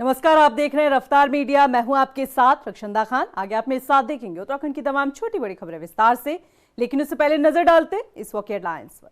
नमस्कार, आप देख रहे हैं रफ्तार मीडिया। मैं हूं आपके साथ रक्षंदा खान। आगे आप मेरे साथ देखेंगे उत्तराखंड की तमाम छोटी बड़ी खबरें विस्तार से, लेकिन उससे पहले नजर डालते इस वक्त हेडलाइंस पर।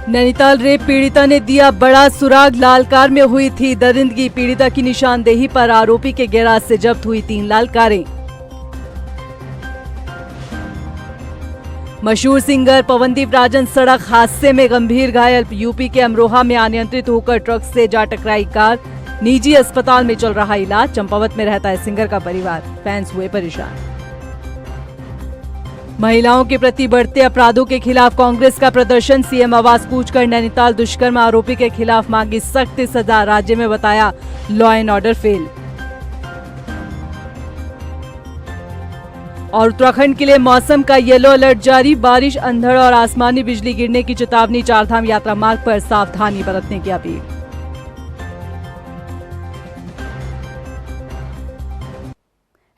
नैनीताल रेप पीड़िता ने दिया बड़ा सुराग, लाल कार में हुई थी दरिंदगी। पीड़िता की निशानदेही पर आरोपी के गैराज से जब्त हुई 3 लाल कारें। मशहूर सिंगर पवनदीप राजन सड़क हादसे में गंभीर घायल। यूपी के अमरोहा में अनियंत्रित होकर ट्रक से जा टकराई कार, निजी अस्पताल में चल रहा इलाज। चंपावत में रहता है सिंगर का परिवार, फैंस हुए परेशान। महिलाओं के प्रति बढ़ते अपराधों के खिलाफ कांग्रेस का प्रदर्शन। सीएम आवास कूचकर नैनीताल दुष्कर्म आरोपी के खिलाफ मांगी सख्त सजा, राज्य में बताया लॉ एंड ऑर्डर फेल। और उत्तराखंड के लिए मौसम का येलो अलर्ट जारी, बारिश, अंधड़ और आसमानी बिजली गिरने की चेतावनी। चारधाम यात्रा मार्ग पर सावधानी बरतने की अपील।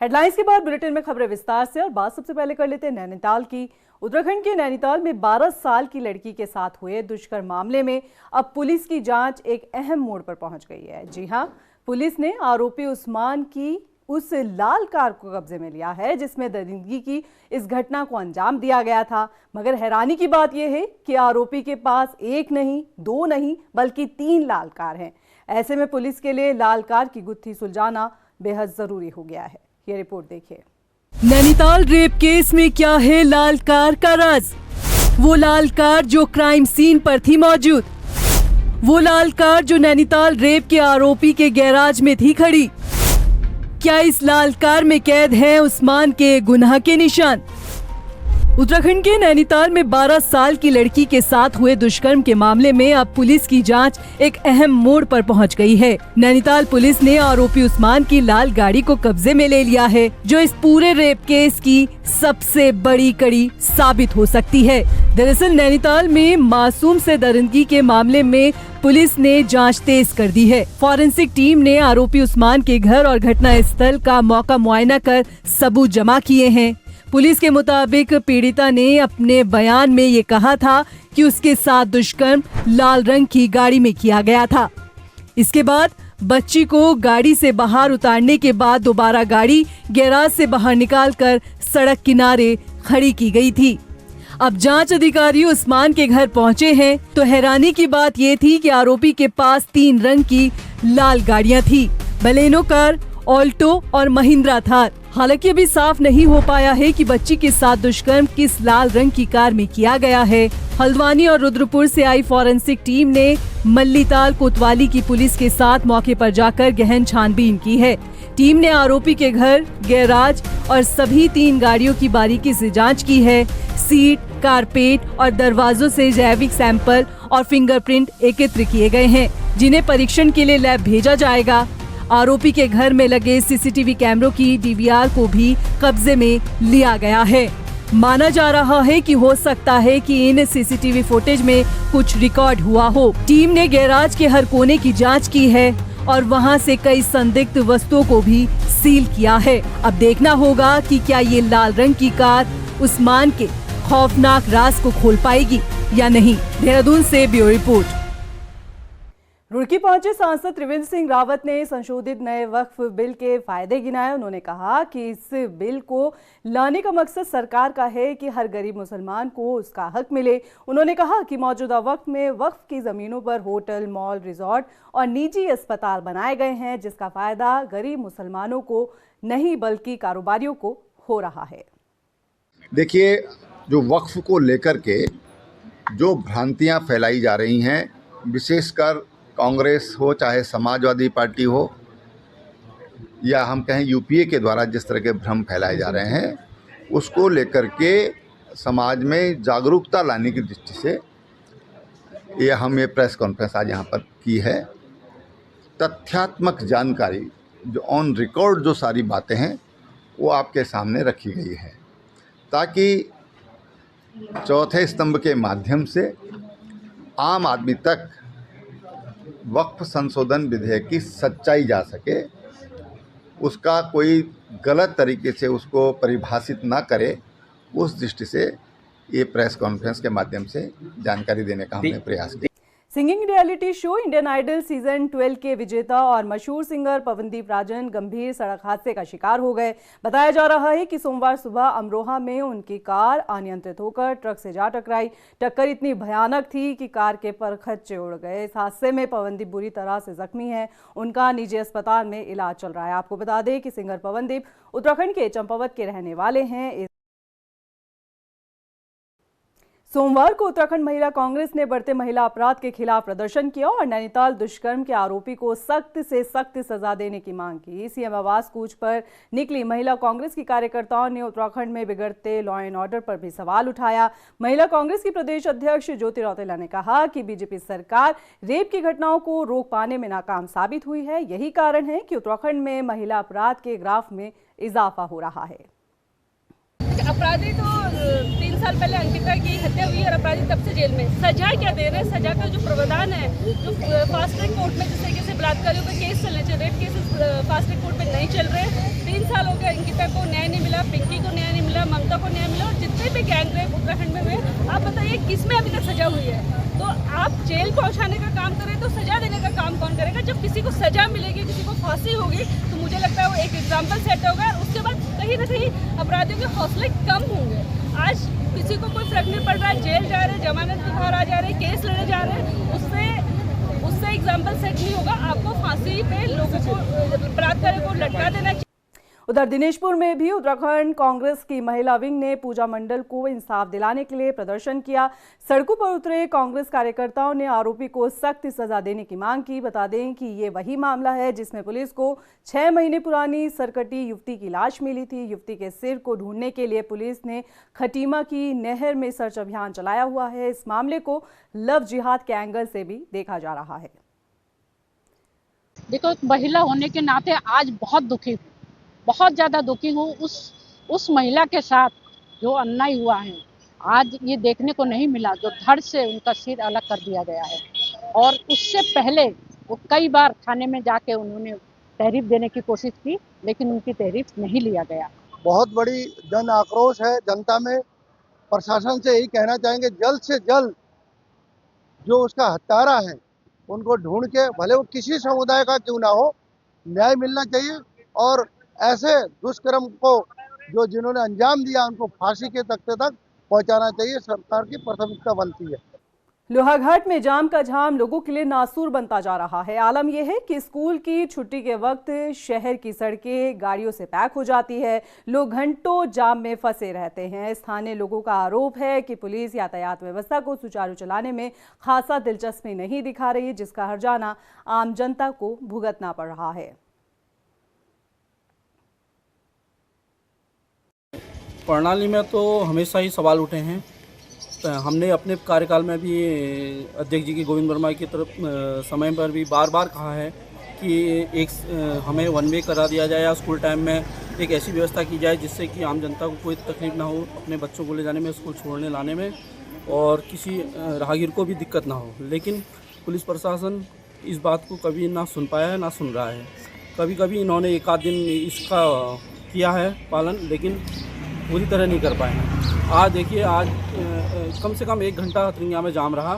हेडलाइंस के बाद बुलेटिन में खबरें विस्तार से, और बात सबसे पहले कर लेते हैं नैनीताल की। उत्तराखंड के नैनीताल में 12 साल की लड़की के साथ हुए दुष्कर्म मामले में अब पुलिस की जांच एक अहम मोड़ पर पहुंच गई है। जी हां, पुलिस ने आरोपी उस्मान की उस लाल कार को कब्जे में लिया है जिसमें दरिंदगी की इस घटना को अंजाम दिया गया था। मगर हैरानी की बात यह है कि आरोपी के पास 1 नहीं, 2 नहीं, बल्कि 3 लाल कार हैं। ऐसे में पुलिस के लिए लाल कार की गुत्थी सुलझाना बेहद जरूरी हो गया है। ये रिपोर्ट देखिए। नैनीताल रेप केस में क्या है लाल कार का राज? वो लाल कार जो क्राइम सीन पर थी मौजूद, वो लाल कार जो नैनीताल रेप के आरोपी के गैराज में थी खड़ी। क्या इस लाल कार में कैद है उस्मान के गुनाह के निशान? उत्तराखंड के नैनीताल में 12 साल की लड़की के साथ हुए दुष्कर्म के मामले में अब पुलिस की जांच एक अहम मोड़ पर पहुंच गई है। नैनीताल पुलिस ने आरोपी उस्मान की लाल गाड़ी को कब्जे में ले लिया है, जो इस पूरे रेप केस की सबसे बड़ी कड़ी साबित हो सकती है। दरअसल नैनीताल में मासूम से दरिंदगी के मामले में पुलिस ने जांच तेज कर दी है। फॉरेंसिक टीम ने आरोपी उस्मान के घर और घटना स्थल का मौका मुआयना कर सबूत जमा किए हैं। पुलिस के मुताबिक पीड़िता ने अपने बयान में ये कहा था कि उसके साथ दुष्कर्म लाल रंग की गाड़ी में किया गया था। इसके बाद बच्ची को गाड़ी से बाहर उतारने के बाद दोबारा गाड़ी गैराज से बाहर निकालकर सड़क किनारे खड़ी की गई थी। अब जांच अधिकारी उस्मान के घर पहुंचे हैं तो हैरानी की बात ये थी कि आरोपी के पास 3 रंग की लाल गाड़ियां थी, बलेनो कार, ऑल्टो और महिंद्रा थार। हालांकि अभी साफ नहीं हो पाया है कि बच्ची के साथ दुष्कर्म किस लाल रंग की कार में किया गया है। हल्द्वानी और रुद्रपुर से आई फॉरेंसिक टीम ने मल्लीताल कोतवाली की पुलिस के साथ मौके पर जाकर गहन छानबीन की है। टीम ने आरोपी के घर, गैराज और सभी 3 गाड़ियों की बारीकी से जांच की है। सीट, कारपेट और दरवाजों से जैविक सैंपल और फिंगरप्रिंट एकत्र किए गए हैं, जिन्हें परीक्षण के लिए लैब भेजा जाएगा। आरोपी के घर में लगे सीसीटीवी कैमरों की डीवीआर को भी कब्जे में लिया गया है। माना जा रहा है कि हो सकता है कि इन सीसीटीवी फुटेज में कुछ रिकॉर्ड हुआ हो। टीम ने गैराज के हर कोने की जांच की है और वहां से कई संदिग्ध वस्तुओं को भी सील किया है। अब देखना होगा कि क्या ये लाल रंग की कार उस्मान के खौफनाक राज को खोल पाएगी या नहीं। देहरादून से ब्यूरो रिपोर्ट। रुड़की पहुंचे सांसद त्रिवेंद्र सिंह रावत ने संशोधित नए वक्फ बिल के फायदे गिनाए। उन्होंने कहा कि इस बिल को लाने का मकसद सरकार का है कि हर गरीब मुसलमान को उसका हक मिले। उन्होंने कहा कि मौजूदा वक्त में वक्फ की जमीनों पर होटल, मॉल, रिजॉर्ट और निजी अस्पताल बनाए गए हैं, जिसका फायदा गरीब मुसलमानों को नहीं बल्कि कारोबारियों को हो रहा है। देखिए, जो वक्फ को लेकर के जो भ्रांतियां फैलाई जा रही हैं, विशेषकर कांग्रेस हो चाहे समाजवादी पार्टी हो या हम कहें यूपीए के द्वारा जिस तरह के भ्रम फैलाए जा रहे हैं, उसको लेकर के समाज में जागरूकता लाने की दृष्टि से ये प्रेस कॉन्फ्रेंस आज यहाँ पर की है। तथ्यात्मक जानकारी जो ऑन रिकॉर्ड जो सारी बातें हैं वो आपके सामने रखी गई है, ताकि चौथे स्तंभ के माध्यम से आम आदमी तक वक्फ संशोधन विधेयक की सच्चाई जा सके, उसका कोई गलत तरीके से उसको परिभाषित ना करे, उस दृष्टि से ये प्रेस कॉन्फ्रेंस के माध्यम से जानकारी देने का हमने प्रयास किया। Singing reality show Indian Idol season 12 के विजेता और मशहूर सिंगर पवनदीप राजन गंभीर सड़क हादसे का शिकार हो गए। बताया जा रहा है कि सोमवार सुबह अमरोहा में उनकी कार अनियंत्रित होकर ट्रक से जा टकराई। टक्कर इतनी भयानक थी कि कार के परखच्चे उड़ गए। इस हादसे में पवनदीप बुरी तरह से जख्मी है। उनका निजी अस्पताल में इलाज चल रहा है। आपको बता दें कि सिंगर पवनदीप उत्तराखंड के चंपावत के रहने वाले हैं। सोमवार को उत्तराखंड महिला कांग्रेस ने बढ़ते महिला अपराध के खिलाफ प्रदर्शन किया और नैनीताल दुष्कर्म के आरोपी को सख्त से सख्त सजा देने की मांग की। सीएम आवास कूच पर निकली महिला कांग्रेस की कार्यकर्ताओं ने उत्तराखंड में बिगड़ते लॉ एंड ऑर्डर पर भी सवाल उठाया। महिला कांग्रेस की प्रदेश अध्यक्ष ज्योति रौतेला ने कहा कि बीजेपी सरकार रेप की घटनाओं को रोक पाने में नाकाम साबित हुई है। यही कारण है कि उत्तराखंड में महिला अपराध के ग्राफ में इजाफा हो रहा है। अपराधी तो 3 साल पहले अंकिता की हत्या हुई और अपराधी तब से जेल में। सजा क्या दे रहे हैं? सजा का जो प्रावधान है, जो फास्ट ट्रैक कोर्ट में जिस तरीके से बलात्कारियों का केस चलने चाहिए, rape cases fast track court में नहीं चल रहे। 3 साल हो गए, अंकिता को न्याय नहीं मिला, पिंकी को न्याय नहीं मिला, ममता को न्याय मिला और जितने भी गैंग रेप उत्तराखंड में हुए, आप बताइए किसमें अभी तक सजा हुई है? तो आप जेल पहुंचाने का काम करें तो सजा देने का काम कौन करेगा? जब किसी को सजा मिलेगी, किसी को फांसी होगी, तो मुझे लगता है वो एक एग्जाम्पल सेट होगा। उसके बाद कहीं ना कहीं अपराधियों के हौसले कम होंगे। आज किसी को कोई फर्क नहीं पड़ रहा है, जेल जा रहे हैं, जमानत के बाहर आ जा रहे हैं, केस लड़े जा रहे हैं, उससे एग्जाम्पल सेट नहीं होगा। आपको फांसी पे लोगों को, बलात्कारी को लटका देना चाहिए। उधर दिनेशपुर में भी उत्तराखंड कांग्रेस की महिला विंग ने पूजा मंडल को इंसाफ दिलाने के लिए प्रदर्शन किया। सड़कों पर उतरे कांग्रेस कार्यकर्ताओं ने आरोपी को सख्त सजा देने की मांग की। बता दें कि ये वही मामला है जिसमें पुलिस को 6 महीने पुरानी सरकटी युवती की लाश मिली थी। युवती के सिर को ढूंढने के लिए पुलिस ने खटीमा की नहर में सर्च अभियान चलाया हुआ है। इस मामले को लव जिहाद के एंगल से भी देखा जा रहा है। देखो, महिला होने के नाते आज बहुत ज़्यादा दुखी हूँ उस महिला के साथ जो अन्याय हुआ है। आज ये देखने को नहीं मिला, जो धड़ से उनका सिर अलग कर दिया गया है। और उससे पहले वो कई बार थाने में जाके उन्होंने तहरीफ देने की कोशिश की, लेकिन उनकी तहरीफ नहीं लिया गया। बहुत बड़ी जन आक्रोश है जनता में। प्रशासन से यही कहना चाहेंगे, जल्द से जल्द जो उसका हत्यारा है उनको ढूंढ के, भले वो किसी समुदाय का क्यों ना हो, न्याय मिलना चाहिए। और ऐसे दुष्कर्म को जिन्होंने अंजाम दिया उनको फांसी के तख्ते तक पहुंचाना चाहिए। सरकार की प्राथमिकता बनती है। लोहाघाट में जाम का जाम लोगों के लिए नासूर बनता जा रहा है। आलम यह है कि स्कूल की छुट्टी के वक्त शहर की सड़कें गाड़ियों से पैक हो जाती है। लोग घंटों जाम में फंसे रहते हैं। स्थानीय लोगों का आरोप है कि पुलिस यातायात व्यवस्था को सुचारू चलाने में खासा दिलचस्पी नहीं दिखा रही, जिसका हर्जाना आम जनता को भुगतना पड़ रहा है। प्रणाली में तो हमेशा ही सवाल उठे हैं। हमने अपने कार्यकाल में भी अध्यक्ष जी की गोविंद वर्मा की तरफ समय पर भी बार बार कहा है कि हमें वन वे करा दिया जाए या स्कूल टाइम में एक ऐसी व्यवस्था की जाए जिससे कि आम जनता को कोई तकलीफ ना हो अपने बच्चों को ले जाने में, स्कूल छोड़ने लाने में, और किसी राहगीर को भी दिक्कत ना हो। लेकिन पुलिस प्रशासन इस बात को कभी ना सुन पाया है ना सुन रहा है। कभी कभी इन्होंने एक आध दिन इसका किया है पालन, लेकिन पूरी तरह नहीं कर पाए हैं। आज देखिए, आज कम से कम 1 घंटा त्रिंगा में जाम रहा।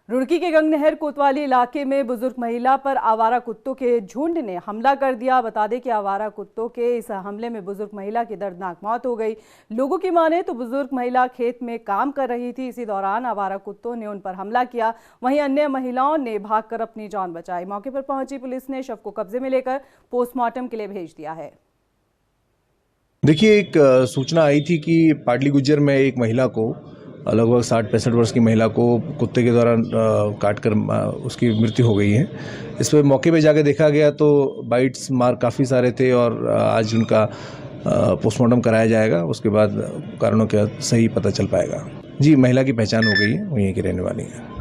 रुड़की के गंगनहर कोतवाली इलाके में बुजुर्ग महिला पर आवारा कुत्तों के झुंड ने हमला कर दिया। बता दें कि आवारा कुत्तों के इस हमले में बुजुर्ग महिला की दर्दनाक मौत हो गई। लोगों की माने तो बुजुर्ग महिला खेत में काम कर रही थी। इसी दौरान आवारा कुत्तों ने उन पर हमला किया। वहीं अन्य महिलाओं ने भागकर अपनी जान बचाई। मौके पर पहुंची पुलिस ने शव को कब्जे में लेकर पोस्टमार्टम के लिए भेज दिया है। देखिए, एक सूचना आई थी कि पाटली गुज्जर में एक महिला को, लगभग 60-65 वर्ष की महिला को कुत्ते के द्वारा काटकर उसकी मृत्यु हो गई है। इस पर मौके पे जाके देखा गया तो बाइट्स मार काफ़ी सारे थे और आज उनका पोस्टमार्टम कराया जाएगा। उसके बाद कारणों का सही पता चल पाएगा। जी, महिला की पहचान हो गई है, वहीं की रहने वाली है।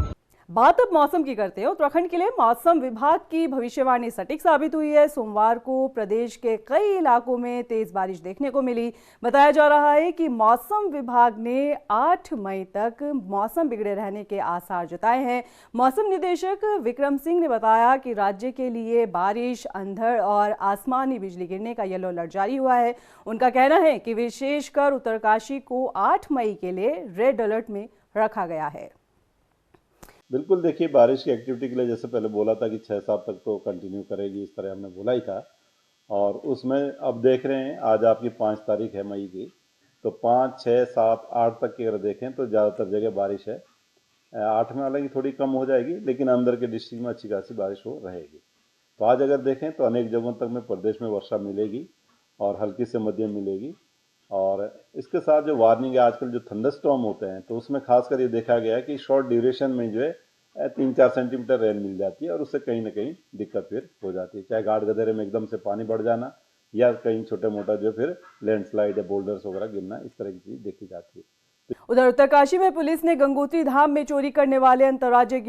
बात अब मौसम की करते हैं। उत्तराखंड के लिए मौसम विभाग की भविष्यवाणी सटीक साबित हुई है। सोमवार को प्रदेश के कई इलाकों में तेज बारिश देखने को मिली। बताया जा रहा है कि मौसम विभाग ने 8 मई तक मौसम बिगड़े रहने के आसार जताए हैं। मौसम निदेशक विक्रम सिंह ने बताया कि राज्य के लिए बारिश, अंधड़ और आसमानी बिजली गिरने का येलो अलर्ट जारी हुआ है। उनका कहना है कि विशेषकर उत्तरकाशी को 8 मई के लिए रेड अलर्ट में रखा गया है। बिल्कुल, देखिए बारिश की एक्टिविटी के लिए जैसे पहले बोला था कि 6-7 तक तो कंटिन्यू करेगी, इस तरह हमने बोला ही था। और उसमें अब देख रहे हैं, आज आपकी 5 तारीख है मई की, तो 5, 6, 7, 8 तक की अगर देखें तो ज़्यादातर जगह बारिश है। 8 में हालांकि थोड़ी कम हो जाएगी, लेकिन अंदर के डिस्ट्रिक्ट में अच्छी खासी बारिश हो रहेगी। तो आज अगर देखें तो अनेक जगहों तक में प्रदेश में वर्षा मिलेगी और हल्की से मध्यम मिलेगी। और इसके साथ जो वार्निंग है, आजकल जो थंडरस्टॉर्म होते हैं तो उसमें खासकर ये देखा गया है कि शॉर्ट ड्यूरेशन में जो है 3-4 सेंटीमीटर रेन मिल जाती है और उससे कहीं ना कहीं दिक्कत फिर हो जाती है, चाहे घाट गधेरे में एकदम से पानी बढ़ जाना या कहीं छोटा मोटा जो फिर लैंडस्लाइड या बोल्डर्स वगैरह गिरना, इस तरह की चीज़ देखी जाती है। उधर उत्तरकाशी में पुलिस ने गंगोत्री धाम में चोरी करने वाले अंतर्राज्यीय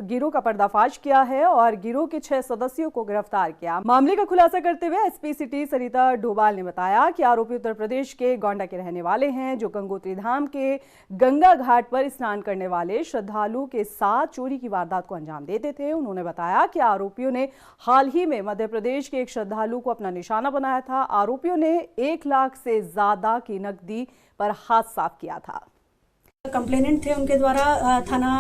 गिरोह का पर्दाफाश किया है और गिरोह के 6 सदस्यों को गिरफ्तार किया। मामले का खुलासा करते हुए एसपी सिटी सरिता डोभाल ने बताया कि आरोपी उत्तर प्रदेश के गोंडा के रहने वाले हैं, जो गंगोत्री धाम के गंगा घाट पर स्नान करने वाले श्रद्धालुओं के साथ चोरी की वारदात को अंजाम देते थे। उन्होंने बताया कि आरोपियों ने हाल ही में मध्य प्रदेश के एक श्रद्धालु को अपना निशाना बनाया था। आरोपियों ने 1 लाख से ज्यादा की नकदी पर हाथ साफ किया था। कंप्लेनेंट थे, उनके द्वारा थाना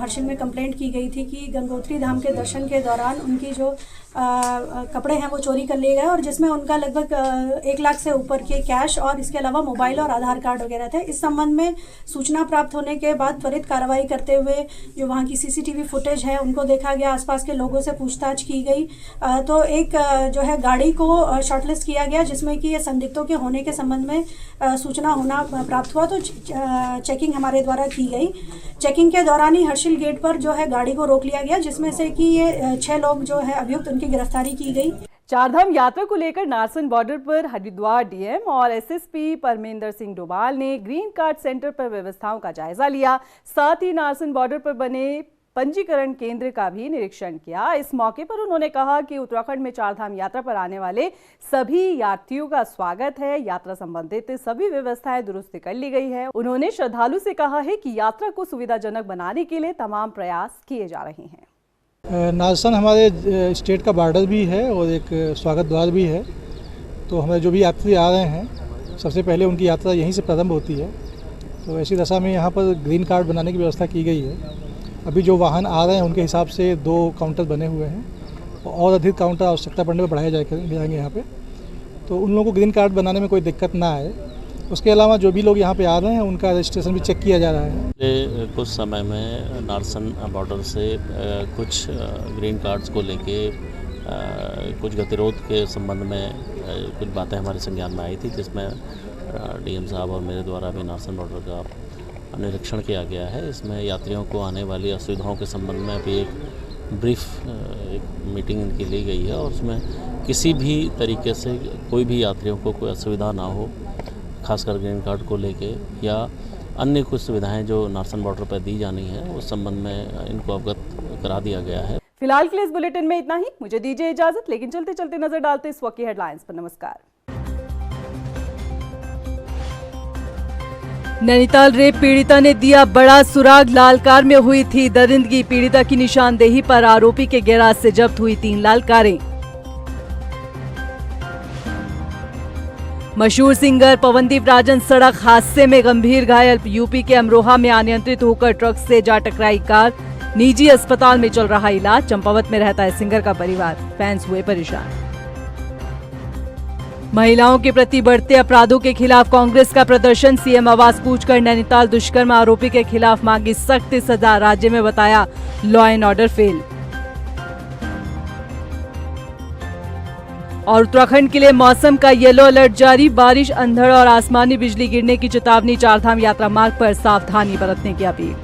हर्षिल में कंप्लेंट की गई थी कि गंगोत्री धाम के दर्शन के दौरान उनकी जो कपड़े हैं वो चोरी कर लिए गए और जिसमें उनका लगभग 1 लाख से ऊपर के कैश और इसके अलावा मोबाइल और आधार कार्ड वगैरह थे। इस संबंध में सूचना प्राप्त होने के बाद त्वरित कार्रवाई करते हुए जो वहाँ की सीसीटीवी फुटेज है उनको देखा गया, आसपास के लोगों से पूछताछ की गई तो एक जो है गाड़ी को शॉर्टलिस्ट किया गया जिसमें कि ये संदिग्धों के होने के संबंध में सूचना होना प्राप्त हुआ। तो चेकिंग हमारे द्वारा की गई। चेकिंग के दौरान ही हर्षिल गेट पर जो है गाड़ी को रोक लिया गया, जिसमें से कि ये 6 लोग जो है अभियुक्त उनकी गिरफ्तारी की गई। चारधाम यात्रा को लेकर नारसन बॉर्डर पर हरिद्वार डीएम और एसएसपी परमेंद्र सिंह डोभाल ने ग्रीन कार्ड सेंटर पर व्यवस्थाओं का जायजा लिया। साथ ही नारसन बॉर्डर पर बने पंजीकरण केंद्र का भी निरीक्षण किया। इस मौके पर उन्होंने कहा कि उत्तराखंड में चारधाम यात्रा पर आने वाले सभी यात्रियों का स्वागत है। यात्रा संबंधित सभी व्यवस्थाएं दुरुस्त कर ली गई है। उन्होंने श्रद्धालु से कहा है कि यात्रा को सुविधाजनक बनाने के लिए तमाम प्रयास किए जा रहे हैं। नारसन हमारे स्टेट का बॉर्डर भी है और एक स्वागत द्वार भी है, तो हमारे जो भी यात्री आ रहे हैं सबसे पहले उनकी यात्रा यहीं से प्रारंभ होती है। तो ऐसी दशा में यहाँ पर ग्रीन कार्ड बनाने की व्यवस्था की गई है। अभी जो वाहन आ रहे हैं उनके हिसाब से 2 काउंटर बने हुए हैं और अधिक काउंटर आवश्यकता पड़ने पर बढ़ाए जाएंगे यहाँ पे, तो उन लोगों को ग्रीन कार्ड बनाने में कोई दिक्कत ना आए। उसके अलावा जो भी लोग यहाँ पे आ रहे हैं उनका रजिस्ट्रेशन भी चेक किया जा रहा है। कुछ समय में नारसन बॉर्डर से कुछ ग्रीन कार्ड्स को लेके कुछ गतिरोध के संबंध में कुछ बातें हमारे संज्ञान में आई थी, जिसमें डीएम साहब और मेरे द्वारा भी नारसन बॉर्डर का निरीक्षण किया गया है। इसमें यात्रियों को आने वाली असुविधाओं के संबंध में भी एक ब्रीफ मीटिंग इनकी ली गई है और उसमें किसी भी तरीके से कोई भी यात्रियों को कोई असुविधा ना हो, खासकर ग्रीन कार्ड को लेके या अन्य कुछ सुविधाएं जो नारसन बॉर्डर पर दी जानी है उस संबंध में इनको अवगत करा दिया गया है। फिलहाल के लिए इस बुलेटिन में इतना ही। मुझे दीजिए इजाजत, लेकिन चलते चलते नजर डालते इस वक्त की हेडलाइंस पर। नमस्कार। नैनीताल रेप पीड़िता ने दिया बड़ा सुराग, लाल कार में हुई थी दरिंदगी। पीड़िता की निशानदेही पर आरोपी के गैराज से जब्त हुई 3 लाल कारें। मशहूर सिंगर पवनदीप राजन सड़क हादसे में गंभीर घायल। यूपी के अमरोहा में अनियंत्रित होकर ट्रक से जा टकराई कार, निजी अस्पताल में चल रहा इलाज। चंपावत में रहता है सिंगर का परिवार, फैंस हुए परेशान। महिलाओं के प्रति बढ़ते अपराधों के खिलाफ कांग्रेस का प्रदर्शन, सीएम आवास कूचकर नैनीताल दुष्कर्म आरोपी के खिलाफ मांगी सख्त सजा, राज्य में बताया लॉ एंड ऑर्डर फेल। और उत्तराखंड के लिए मौसम का येलो अलर्ट जारी, बारिश, अंधड़ और आसमानी बिजली गिरने की चेतावनी। चारधाम यात्रा मार्ग पर सावधानी बरतने की अपील।